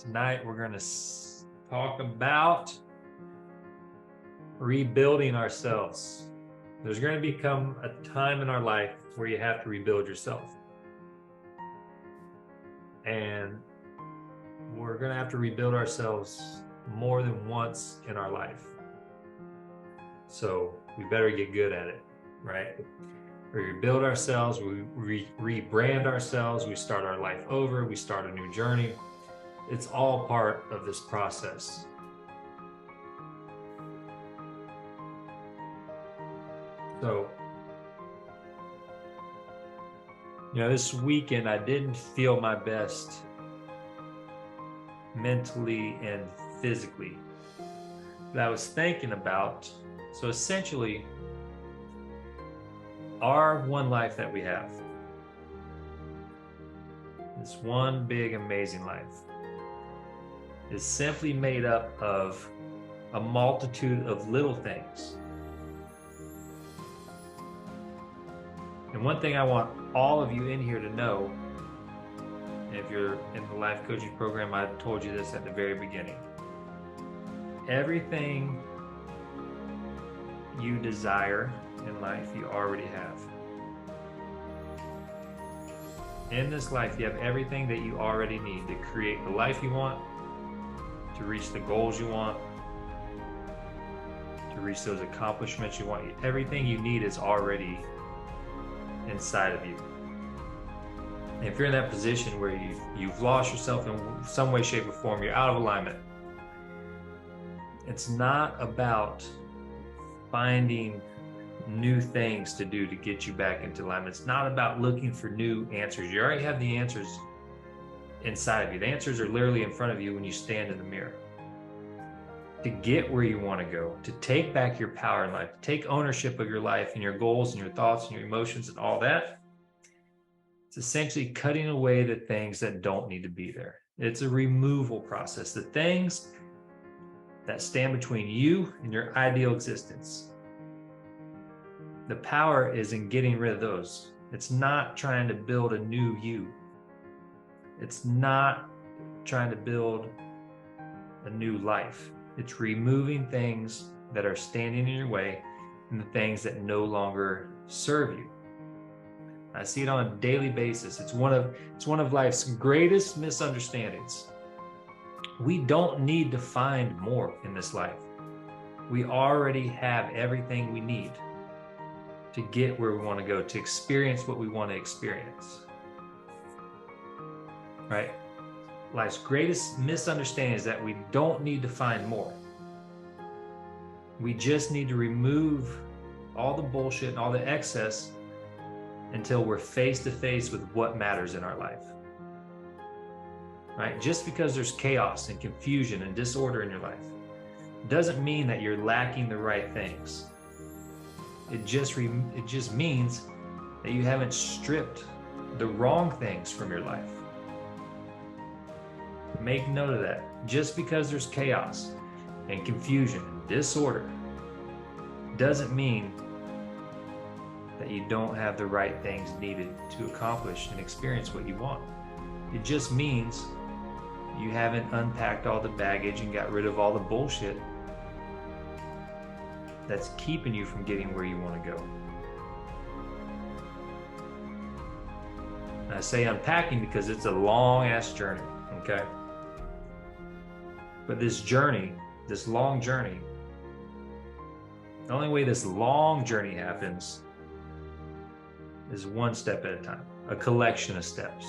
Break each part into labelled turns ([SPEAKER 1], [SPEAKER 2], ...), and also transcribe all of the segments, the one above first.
[SPEAKER 1] Tonight we're going to talk about rebuilding ourselves. There's going to become a time in our life where you have to rebuild yourself. And we're going to have to rebuild ourselves more than once in our life. So we better get good at it, right? We rebuild ourselves, we rebrand ourselves, we start our life over, we start a new journey. It's all part of this process. So, this weekend I didn't feel my best mentally and physically. But I was thinking about, so essentially, our one life that we have, this one big, amazing life, is simply made up of a multitude of little things. And one thing I want all of you in here to know, and if you're in the life coaching program, I told you this at the very beginning. Everything you desire in life, you already have. In this life, you have everything that you already need to create the life you want, to reach the goals you want, to reach those accomplishments you want. Everything you need is already inside of you. And if you're in that position where you've lost yourself in some way, shape, or form, you're out of alignment, it's not about finding new things to do to get you back into alignment. It's not about looking for new answers. You already have the answers inside of you. The answers are literally in front of you when you stand in the mirror. To get where you want to go, to take back your power in life, to take ownership of your life and your goals and your thoughts and your emotions and all that, it's essentially cutting away the things that don't need to be there. It's a removal process. The things that stand between you and your ideal existence. The power is in getting rid of those. It's not trying to build a new you. It's not trying to build a new life. It's removing things that are standing in your way and the things that no longer serve you. I see it on a daily basis. It's one of life's greatest misunderstandings. We don't need to find more in this life. We already have everything we need to get where we want to go, to experience what we want to experience. Right? Life's greatest misunderstanding is that we don't need to find more. We just need to remove all the bullshit and all the excess until we're face to face with what matters in our life. Right? Just because there's chaos and confusion and disorder in your life doesn't mean that you're lacking the right things. It just means that you haven't stripped the wrong things from your life. Make note of that. Just because there's chaos and confusion and disorder doesn't mean that you don't have the right things needed to accomplish and experience what you want. It just means you haven't unpacked all the baggage and got rid of all the bullshit that's keeping you from getting where you want to go. And I say unpacking because it's a long ass journey, okay? But this journey, this long journey, the only way this long journey happens is one step at a time, a collection of steps.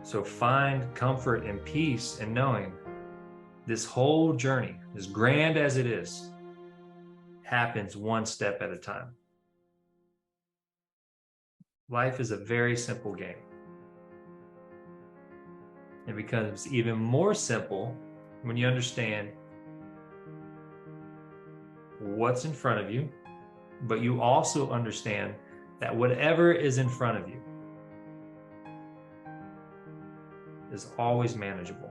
[SPEAKER 1] So find comfort and peace in knowing this whole journey, as grand as it is, happens one step at a time. Life is a very simple game. It becomes even more simple when you understand what's in front of you, but you also understand that whatever is in front of you is always manageable.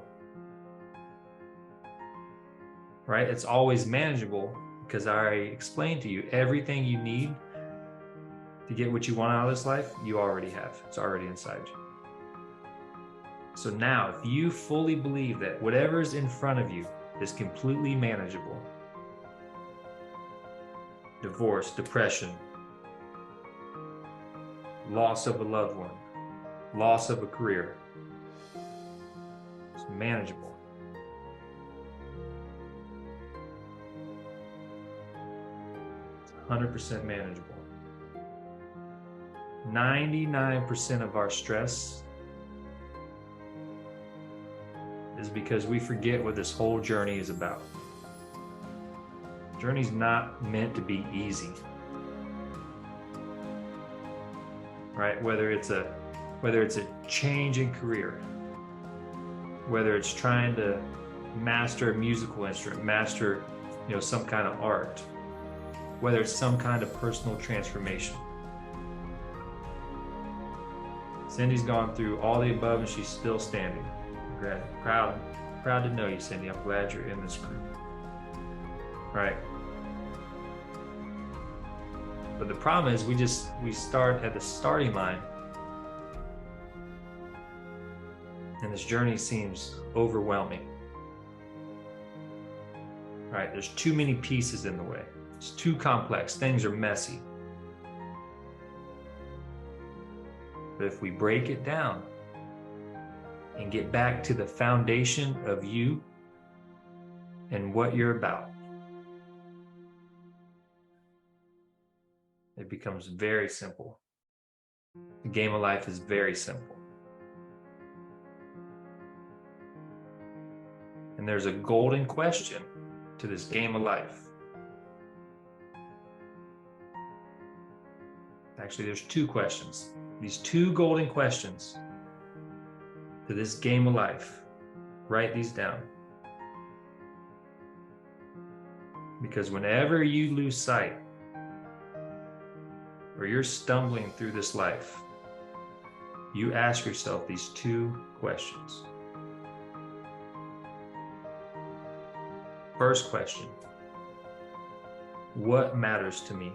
[SPEAKER 1] Right? It's always manageable because I already explained to you everything you need to get what you want out of this life, you already have. It's already inside you. So now, if you fully believe that whatever is in front of you is completely manageable, divorce, depression, loss of a loved one, loss of a career, it's manageable. It's 100% manageable. 99% of our stress is because we forget what this whole journey is about. The journey's not meant to be easy, right? Whether it's a change in career, whether it's trying to master a musical instrument, master, some kind of art, whether it's some kind of personal transformation. Cindy's gone through all the above and she's still standing. Proud to know you, Cindy. I'm glad you're in this group. Right. But the problem is we start at the starting line and this journey seems overwhelming. Right? There's too many pieces in the way. It's too complex. Things are messy. But if we break it down and get back to the foundation of you and what you're about, it becomes very simple. The game of life is very simple. And there's a golden question to this game of life. Actually, there's two questions. These two golden questions to this game of life. Write these down. Because whenever you lose sight or you're stumbling through this life, you ask yourself these two questions. First question, what matters to me?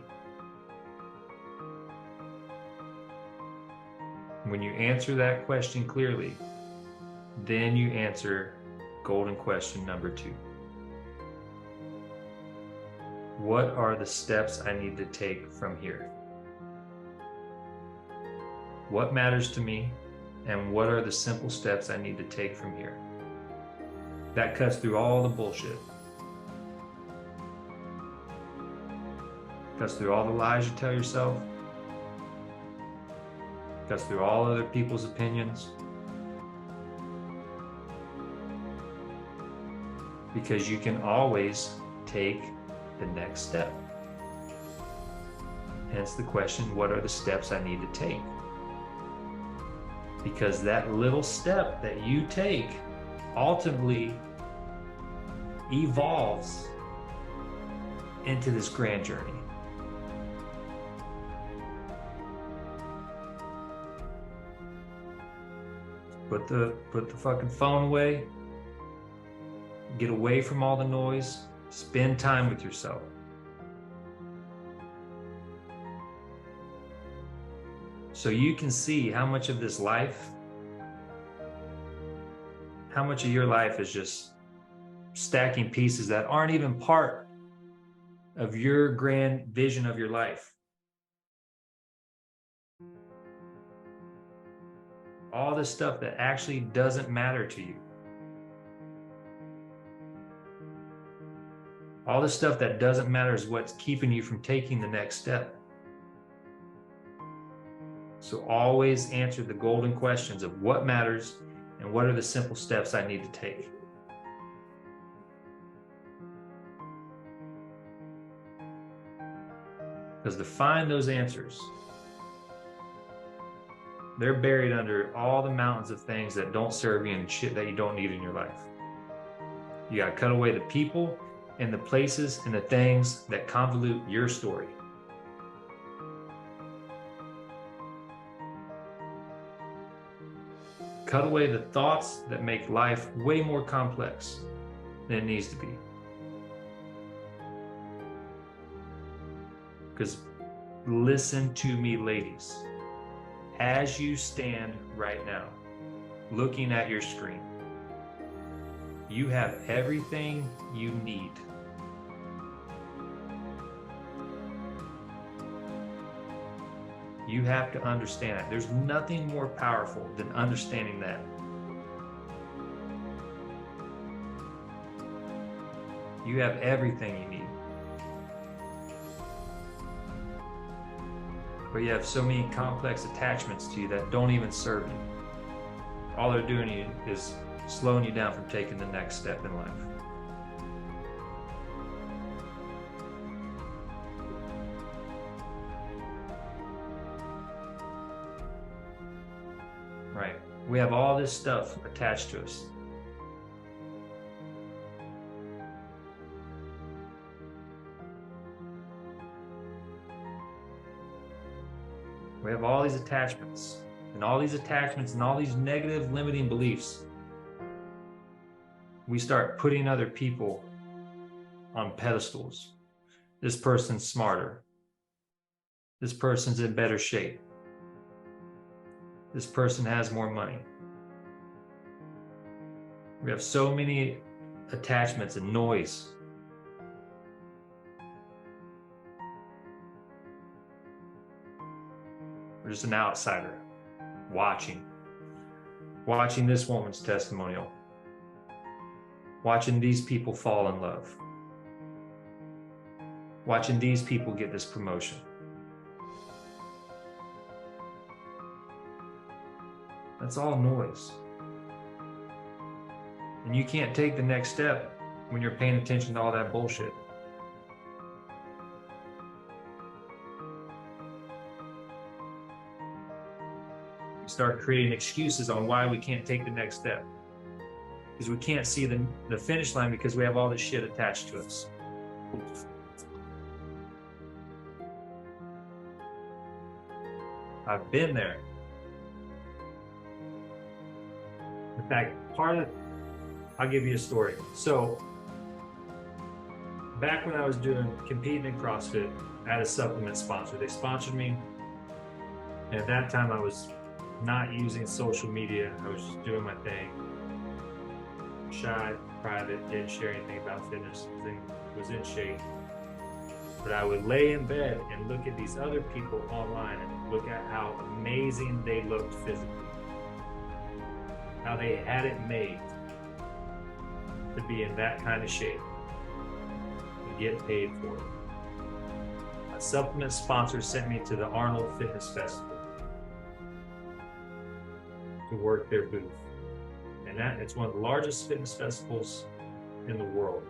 [SPEAKER 1] When you answer that question clearly, then you answer golden question number 2. What are the steps I need to take from here? What matters to me, and what are the simple steps I need to take from here? That cuts through all the bullshit. Cuts through all the lies you tell yourself. Cuts through all other people's opinions. Because you can always take the next step. Hence the question, what are the steps I need to take? Because that little step that you take ultimately evolves into this grand journey. Put the fucking phone away. Get away from all the noise. Spend time with yourself. So you can see how much of this life, how much of your life is just stacking pieces that aren't even part of your grand vision of your life. All this stuff that actually doesn't matter to you. All the stuff that doesn't matter is what's keeping you from taking the next step. So always answer the golden questions of what matters and what are the simple steps I need to take. Because to find those answers, they're buried under all the mountains of things that don't serve you and shit that you don't need in your life. You got to cut away the people and the places and the things that convolute your story. Cut away the thoughts that make life way more complex than it needs to be. Because listen to me, ladies. As you stand right now, looking at your screen. You have everything you need. You have to understand that. There's nothing more powerful than understanding that. You have everything you need. But you have so many complex attachments to you that don't even serve you. All they're doing is slowing you down from taking the next step in life. Right. We have all this stuff attached to us. We have all these attachments and all these negative limiting beliefs. We start putting other people on pedestals. This person's smarter. This person's in better shape. This person has more money. We have so many attachments and noise. We're just an outsider watching this woman's testimonial, watching these people fall in love, watching these people get this promotion. That's all noise. And you can't take the next step when you're paying attention to all that bullshit. We start creating excuses on why we can't take the next step. Because we can't see the finish line because we have all this shit attached to us. I've been there. In fact, I'll give you a story. So, back when I was competing in CrossFit, I had a supplement sponsor. They sponsored me. And at that time, I was not using social media. I was just doing my thing. Shy, private, didn't share anything about fitness. Was in shape. But I would lay in bed and look at these other people online and look at how amazing they looked physically. How they had it made to be in that kind of shape and get paid for it. A supplement sponsor sent me to the Arnold Fitness Festival to work their booth. And it's one of the largest fitness festivals in the world.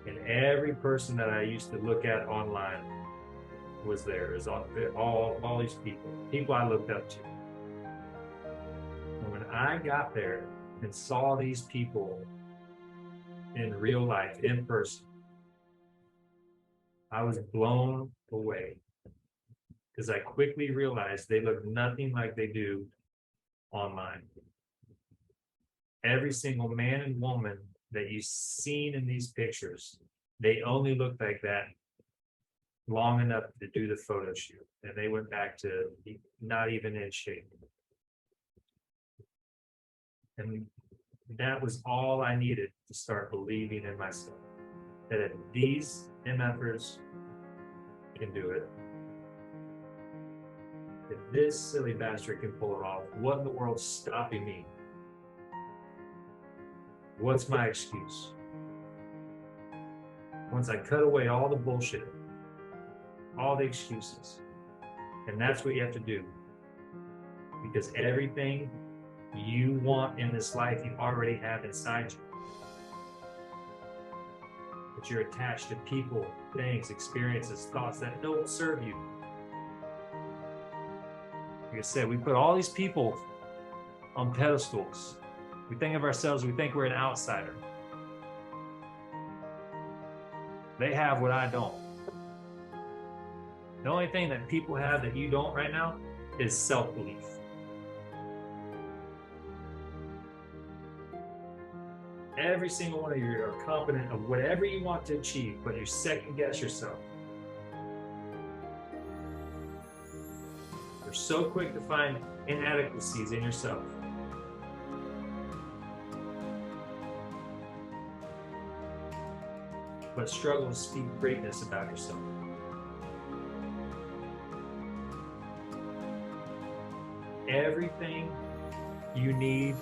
[SPEAKER 1] And every person that I used to look at online was there. It was all these people I looked up to. And when I got there and saw these people in real life, in person, I was blown away because I quickly realized they look nothing like they do online. Every single man and woman that you've seen in these pictures, they only looked like that long enough to do the photo shoot. And they went back to not even in shape. And that was all I needed to start believing in myself. That if these MFers can do it, if this silly bastard can pull it off, what in the world's stopping me? What's my excuse? Once I cut away all the bullshit, all the excuses, and that's what you have to do. Because everything you want in this life, you already have inside you. But you're attached to people, things, experiences, thoughts that don't serve you. Like I said, we put all these people on pedestals. We think of ourselves, we think we're an outsider. They have what I don't. The only thing that people have that you don't right now is self-belief. Every single one of you are confident of whatever you want to achieve, but you second guess yourself. You're so quick to find inadequacies in yourself. but struggle to speak greatness about yourself. Everything you need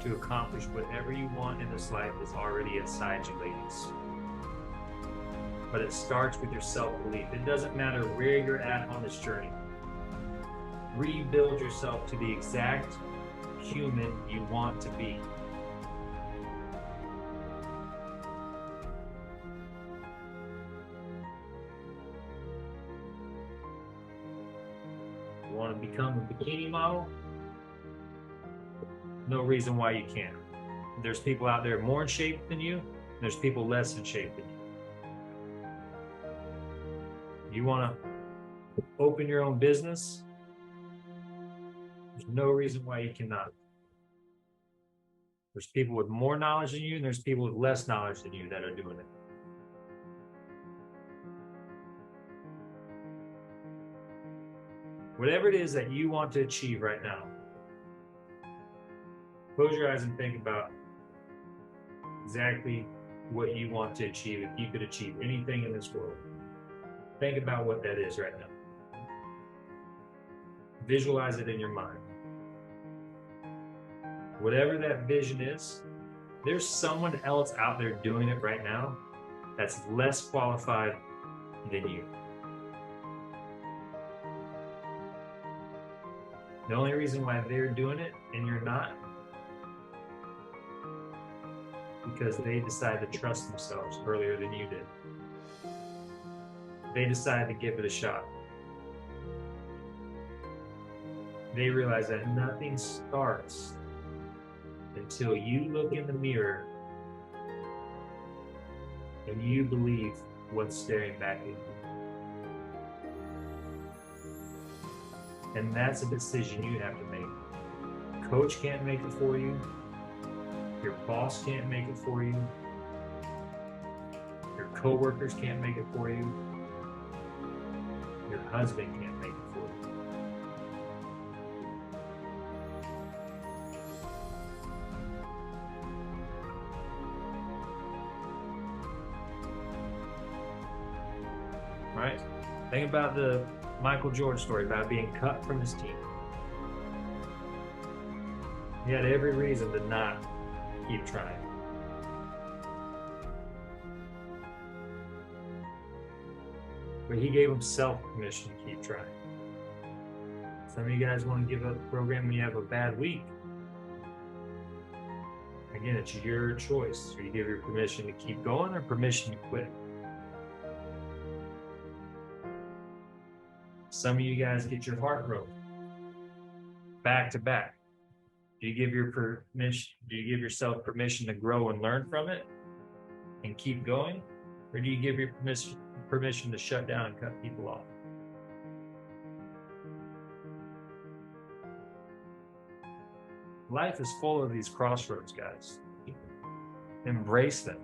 [SPEAKER 1] to accomplish whatever you want in this life is already inside you, ladies. But it starts with your self-belief. It doesn't matter where you're at on this journey. Rebuild yourself to the exact human you want to be. You want to become a bikini model? No reason why you can't. There's people out there more in shape than you. There's people less in shape than you. You want to open your own business? There's no reason why you cannot. There's people with more knowledge than you, and there's people with less knowledge than you that are doing it. Whatever it is that you want to achieve right now, close your eyes and think about exactly what you want to achieve. If you could achieve anything in this world, think about what that is right now. Visualize it in your mind. Whatever that vision is, there's someone else out there doing it right now that's less qualified than you. The only reason why they're doing it and you're not, because they decided to trust themselves earlier than you did. They decided to give it a shot. They realize that nothing starts until you look in the mirror and you believe what's staring back at you. And that's a decision you have to make. Coach can't make it for you. Your boss can't make it for you. Your coworkers can't make it for you. Your husband can't make it for you. Right? Think about the Michael Jordan story about being cut from his team. He had every reason to not keep trying. But he gave himself permission to keep trying. Some of you guys want to give up the program when you have a bad week. Again, it's your choice. So you give your permission to keep going or permission to quit. Some of you guys get your heart broken back to back. Do you give your permission? Do you give yourself permission to grow and learn from it and keep going, or do you give your permission to shut down and cut people off? Life is full of these crossroads, guys. Embrace them.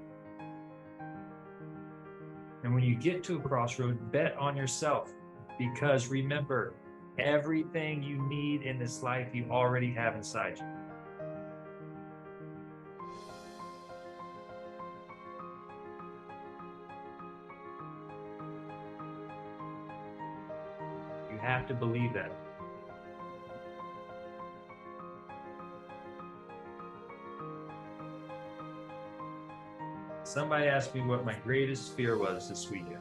[SPEAKER 1] And when you get to a crossroad, bet on yourself. Because remember, everything you need in this life, you already have inside you. You have to believe that. Somebody asked me what my greatest fear was this weekend.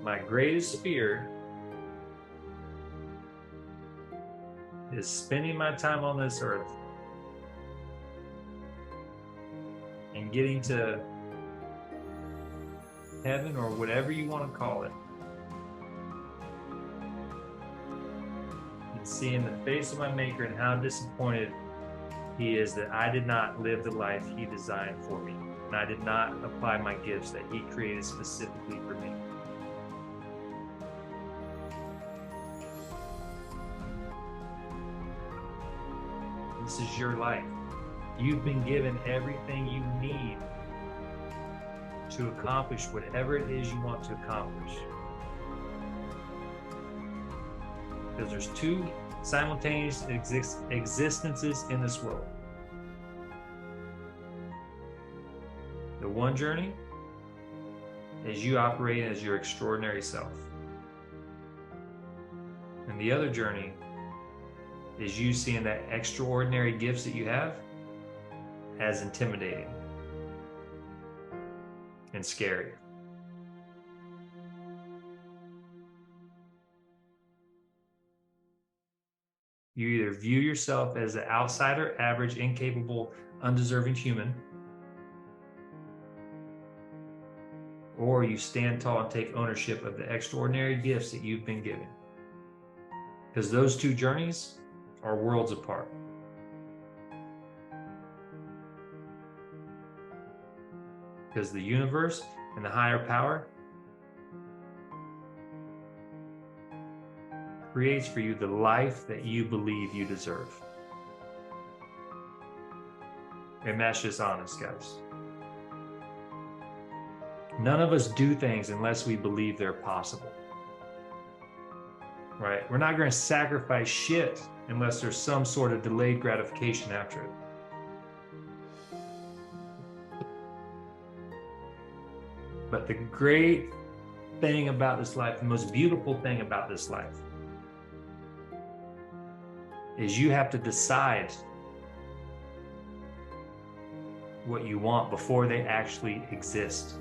[SPEAKER 1] My greatest fear is spending my time on this earth and getting to heaven, or whatever you want to call it, and seeing the face of my Maker and how disappointed He is that I did not live the life He designed for me, and I did not apply my gifts that He created specifically for me. This is your life. You've been given everything you need to accomplish whatever it is you want to accomplish. Because there's two simultaneous existences in this world. one journey is you operating as your extraordinary self. And the other journey is you seeing that extraordinary gifts that you have as intimidating and scary. You either view yourself as an outsider, average, incapable, undeserving human, or you stand tall and take ownership of the extraordinary gifts that you've been given. Because those two journeys are worlds apart. Because the universe and the higher power creates for you the life that you believe you deserve. And that's just honest, guys. None of us do things unless we believe they're possible. Right? We're not going to sacrifice shit unless there's some sort of delayed gratification after it. But the great thing about this life, the most beautiful thing about this life, is you have to decide what you want before they actually exist.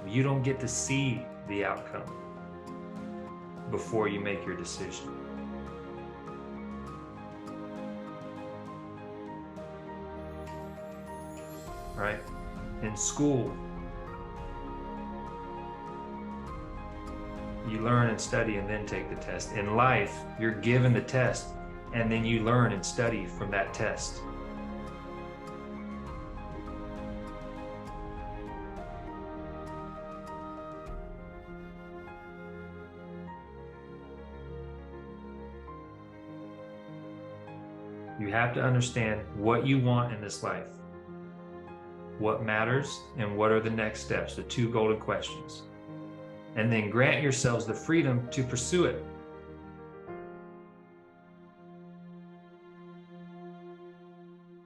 [SPEAKER 1] You don't get to see the outcome before you make your decision. Right? In school, you learn and study and then take the test. In life, you're given the test and then you learn and study from that test. You have to understand what you want in this life, what matters, and what are the next steps, the two golden questions. And then grant yourselves the freedom to pursue it.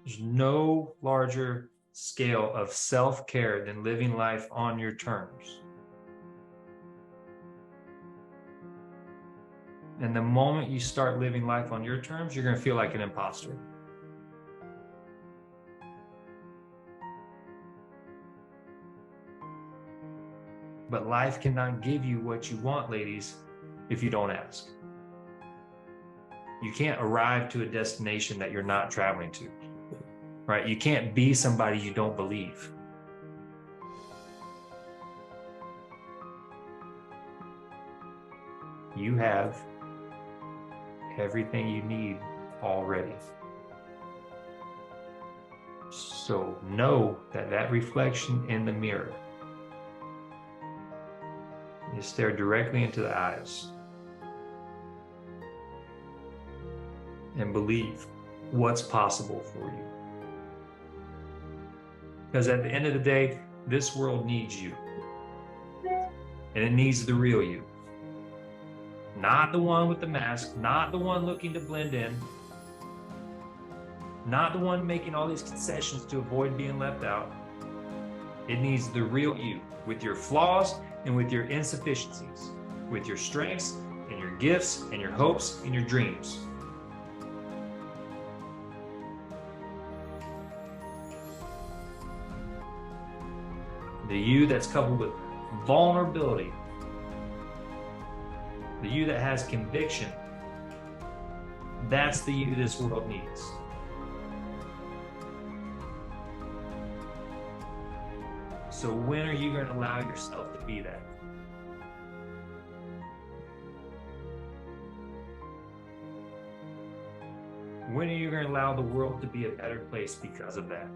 [SPEAKER 1] There's no larger scale of self-care than living life on your terms. And the moment you start living life on your terms, you're going to feel like an imposter. But life cannot give you what you want, ladies, if you don't ask. You can't arrive to a destination that you're not traveling to, right? You can't be somebody you don't believe. You have everything you need already. So know that that reflection in the mirror, you stare directly into the eyes and believe what's possible for you. Because at the end of the day, this world needs you. And it needs the real you. Not the one with the mask, not the one looking to blend in, not the one making all these concessions to avoid being left out. It needs the real you, with your flaws and with your insufficiencies, with your strengths and your gifts and your hopes and your dreams. The you that's coupled with vulnerability, the you that has conviction, that's the you this world needs. So when are you going to allow yourself to be that? When are you going to allow the world to be a better place because of that?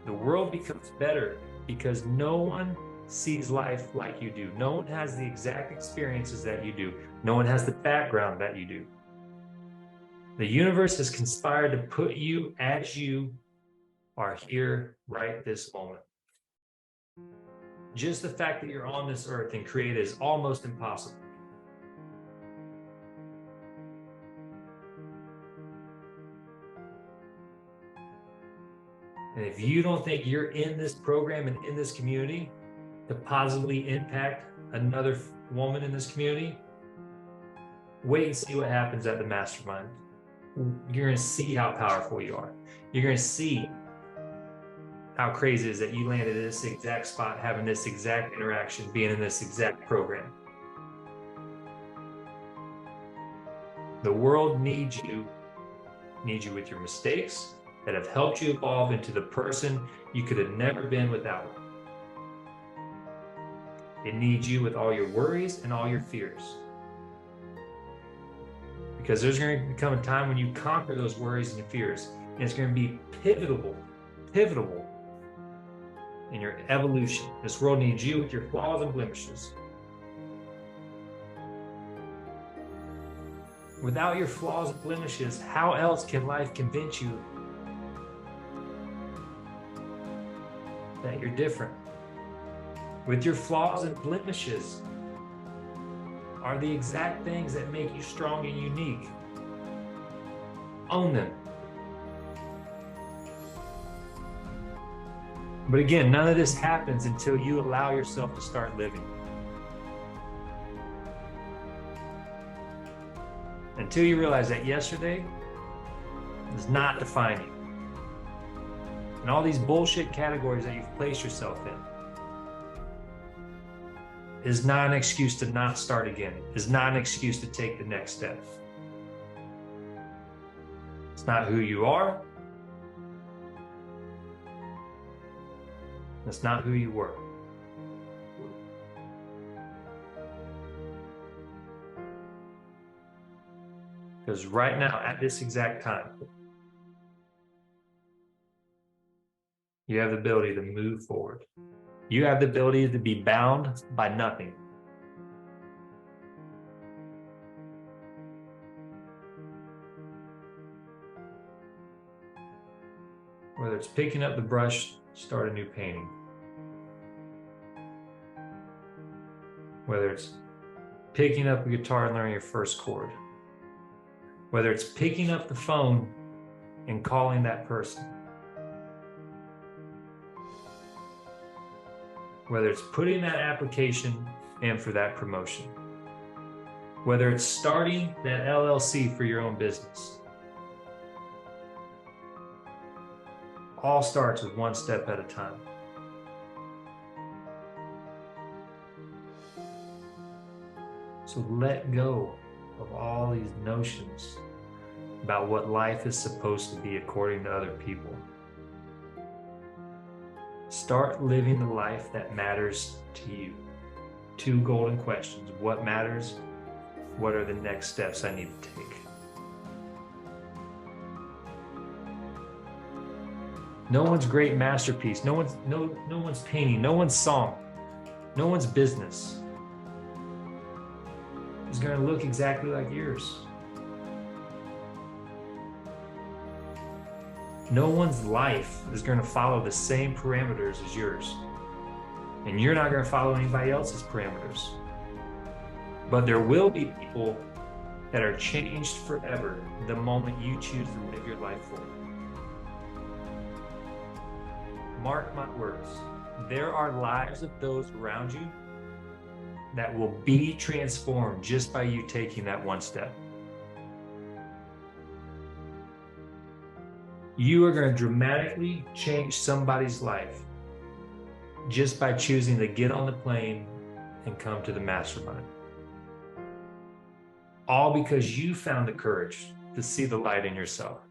[SPEAKER 1] The world becomes better because no one sees life like you do. No one has the exact experiences that you do. No one has the background that you do. The universe has conspired to put you as you are here right this moment. Just the fact that you're on this earth and created is almost impossible. And if you don't think you're in this program and in this community to positively impact another woman in this community, wait and see what happens at the mastermind. You're going to see how powerful you are. You're going to see how crazy it is that you landed in this exact spot, having this exact interaction, being in this exact program. The world needs you with your mistakes that have helped you evolve into the person you could have never been without. It needs you with all your worries and all your fears. Because there's going to come a time when you conquer those worries and fears, and it's going to be pivotal in your evolution. This world needs you with your flaws and blemishes. Without your flaws and blemishes, how else can life convince you that you're different? With your flaws and blemishes are the exact things that make you strong and unique. Own them. But again, none of this happens until you allow yourself to start living. Until you realize that yesterday does not define you. And all these bullshit categories that you've placed yourself in is not an excuse to not start again. Is not an excuse to take the next step. It's not who you are. It's not who you were. Because right now, at this exact time, you have the ability to move forward. You have the ability to be bound by nothing. Whether it's picking up the brush, start a new painting. Whether it's picking up a guitar and learning your first chord. Whether it's picking up the phone and calling that person. Whether it's putting that application in for that promotion. Whether it's starting that LLC for your own business. All starts with one step at a time. So let go of all these notions about what life is supposed to be according to other people. Start living the life that matters to you. 2 golden questions. What matters? What are the next steps I need to take? No one's great masterpiece, no one's painting, no one's song, no one's business is going to look exactly like yours. No one's life is going to follow the same parameters as yours. And you're not going to follow anybody else's parameters. But there will be people that are changed forever the moment you choose to live your life forward. Mark my words, there are lives of those around you that will be transformed just by you taking that one step. You are going to dramatically change somebody's life just by choosing to get on the plane and come to the mastermind. All because you found the courage to see the light in yourself.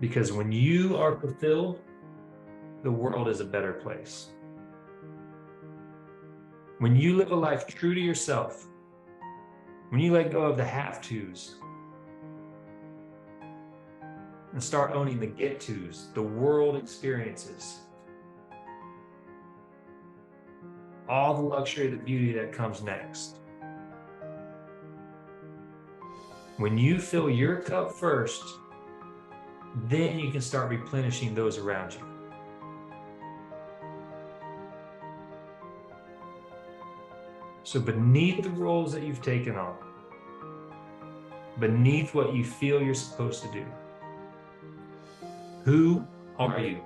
[SPEAKER 1] Because when you are fulfilled, the world is a better place. When you live a life true to yourself, when you let go of the have-tos and start owning the get-tos, the world experiences, all the luxury, the beauty that comes next. When you fill your cup first, then you can start replenishing those around you. So beneath the roles that you've taken on, beneath what you feel you're supposed to do. Who are you?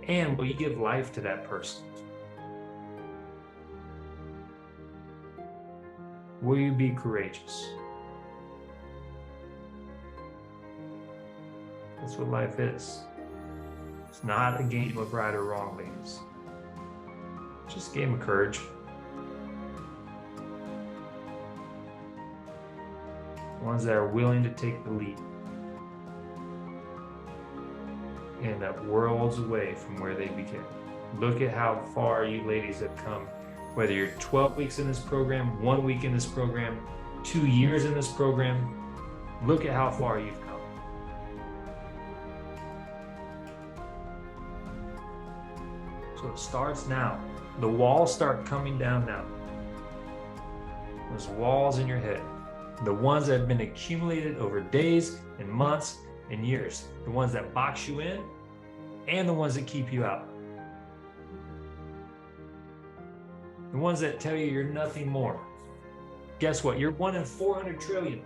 [SPEAKER 1] And will you give life to that person? Will you be courageous? That's what life is. It's not a game of right or wrong, ladies. It's just a game of courage. Ones that are willing to take the leap. End up worlds away from where they began. Look at how far you ladies have come. Whether you're 12 weeks in this program, 1 week in this program, 2 years in this program, look at how far you've come. So it starts now. The walls start coming down now. Those walls in your head, the ones that have been accumulated over days and months and years, the ones that box you in and the ones that keep you out. The ones that tell you you're nothing more. Guess what? You're 1 in 400 trillion.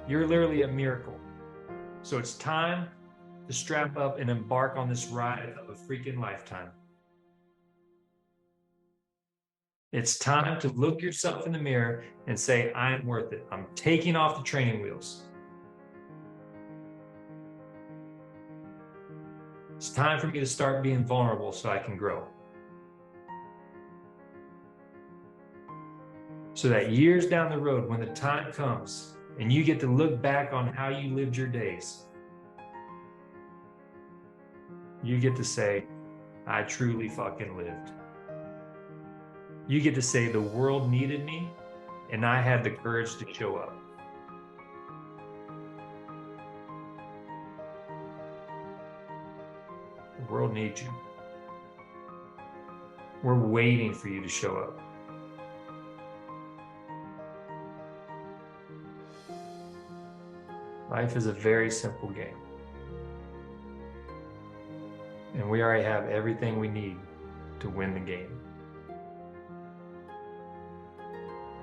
[SPEAKER 1] You're literally a miracle. So it's time to strap up and embark on this ride of a freaking lifetime. It's time to look yourself in the mirror and say, I am worth it. I'm taking off the training wheels. It's time for me to start being vulnerable so I can grow. So that years down the road, when the time comes and you get to look back on how you lived your days, you get to say, I truly fucking lived. You get to say the world needed me and I had the courage to show up. The world needs you. We're waiting for you to show up. Life is a very simple game. And we already have everything we need to win the game.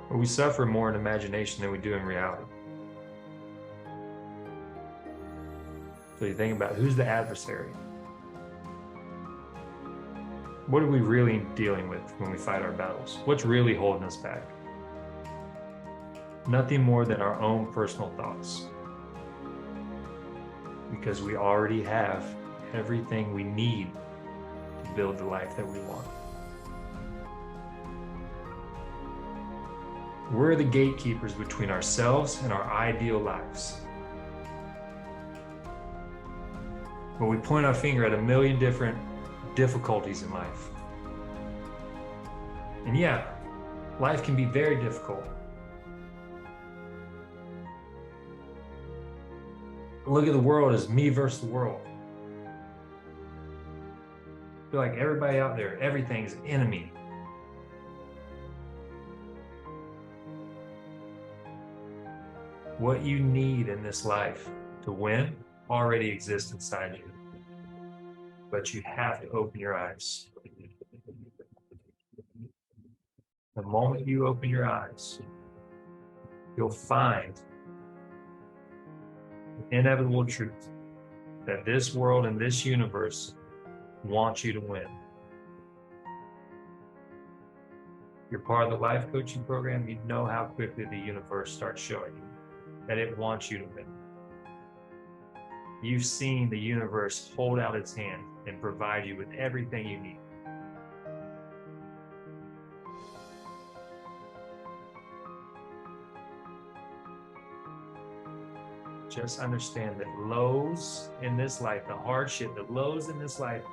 [SPEAKER 1] But we suffer more in imagination than we do in reality. So you think about who's the adversary? What are we really dealing with when we fight our battles? What's really holding us back? Nothing more than our own personal thoughts. Because we already have everything we need to build the life that we want. We're the gatekeepers between ourselves and our ideal lives. But we point our finger at a million different difficulties in life. And yeah, life can be very difficult. Look at the world as me versus the world. I feel like everybody out there, everything's an enemy. What you need in this life to win already exists inside you. But you have to open your eyes. The moment you open your eyes, you'll find the inevitable truth that this world and this universe wants you to win. You're part of the life coaching program, you know how quickly the universe starts showing you that it wants you to win. You've seen the universe hold out its hand and provide you with everything you need. Just understand that lows in this life, the hardship, the lows in this life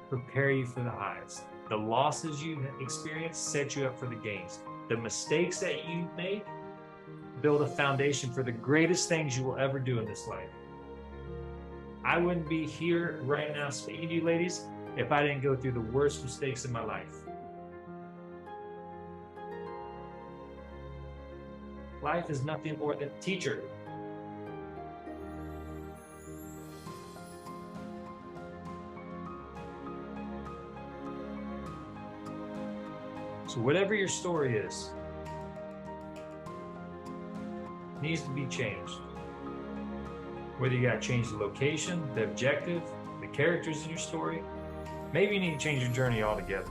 [SPEAKER 1] prepare you for the highs. The losses you experience set you up for the gains. The mistakes that you make build a foundation for the greatest things you will ever do in this life. I wouldn't be here right now speaking to you ladies if I didn't go through the worst mistakes in my life. Life is nothing more than a teacher. So whatever your story is, needs to be changed. Whether you got to change the location, the objective, the characters in your story, maybe you need to change your journey altogether.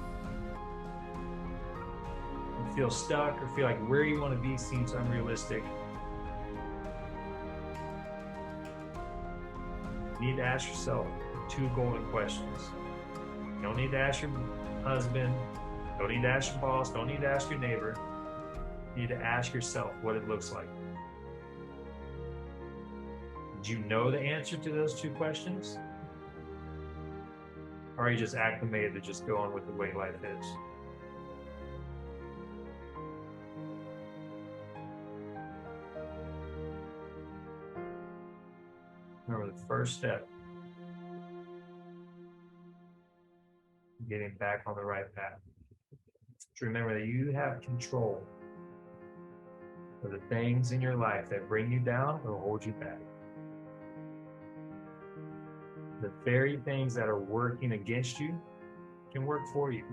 [SPEAKER 1] You feel stuck or feel like where you want to be seems unrealistic. You need to ask yourself 2 golden questions. You don't need to ask your husband, don't need to ask your boss, don't need to ask your neighbor. You need to ask yourself what it looks like. Do you know the answer to those 2 questions? Or are you just acclimated to just going with the way life is? Remember, the first step, getting back on the right path, to remember that you have control of the things in your life that bring you down or hold you back. The very things that are working against you can work for you.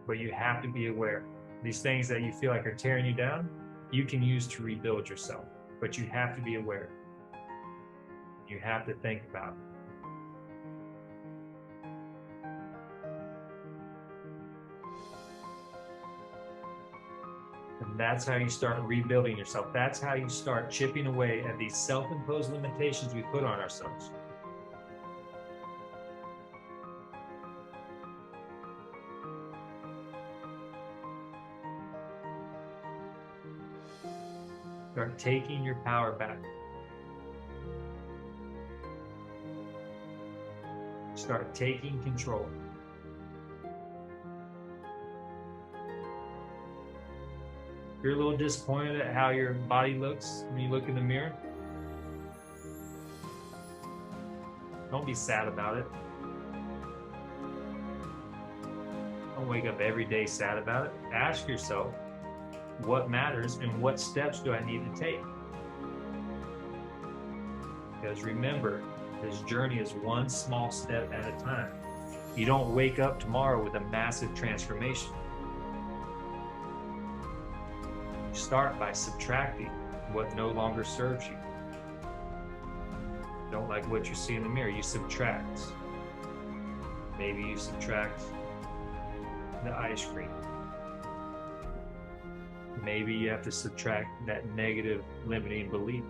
[SPEAKER 1] But you have to be aware. These things that you feel like are tearing you down, you can use to rebuild yourself. But you have to be aware. You have to think about it. And that's how you start rebuilding yourself. That's how you start chipping away at these self-imposed limitations we put on ourselves. Start taking your power back. Start taking control. If you're a little disappointed at how your body looks when you look in the mirror, don't be sad about it. Don't wake up every day sad about it. Ask yourself, what matters and what steps do I need to take? Because remember, this journey is one small step at a time. You don't wake up tomorrow with a massive transformation. You start by subtracting what no longer serves you. You don't like what you see in the mirror, you subtract. Maybe you subtract the ice cream. Maybe you have to subtract that negative limiting belief.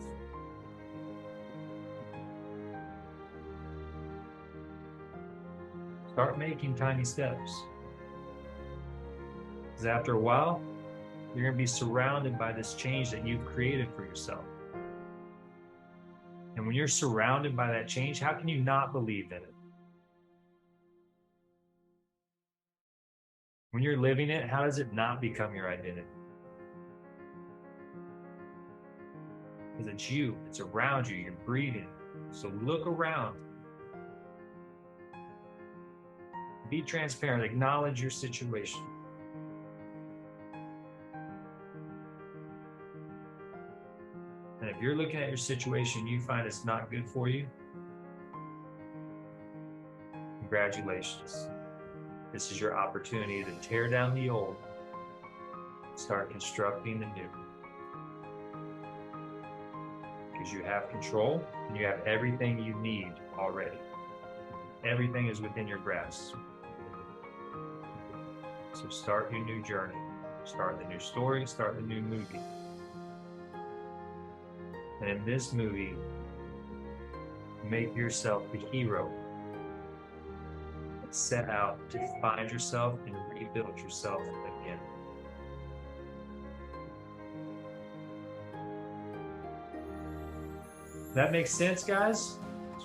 [SPEAKER 1] Start making tiny steps. Because after a while, you're going to be surrounded by this change that you've created for yourself. And when you're surrounded by that change, how can you not believe in it? When you're living it, how does it not become your identity? Because it's you, it's around you, you're breathing. So look around. Be transparent, acknowledge your situation. And if you're looking at your situation, you find it's not good for you, congratulations. This is your opportunity to tear down the old, start constructing the new. Because you have control and you have everything you need already. Everything is within your grasp. So start your new journey. Start the new story, start the new movie. And in this movie, make yourself the hero. Set out to find yourself and rebuild yourself again. That makes sense, guys?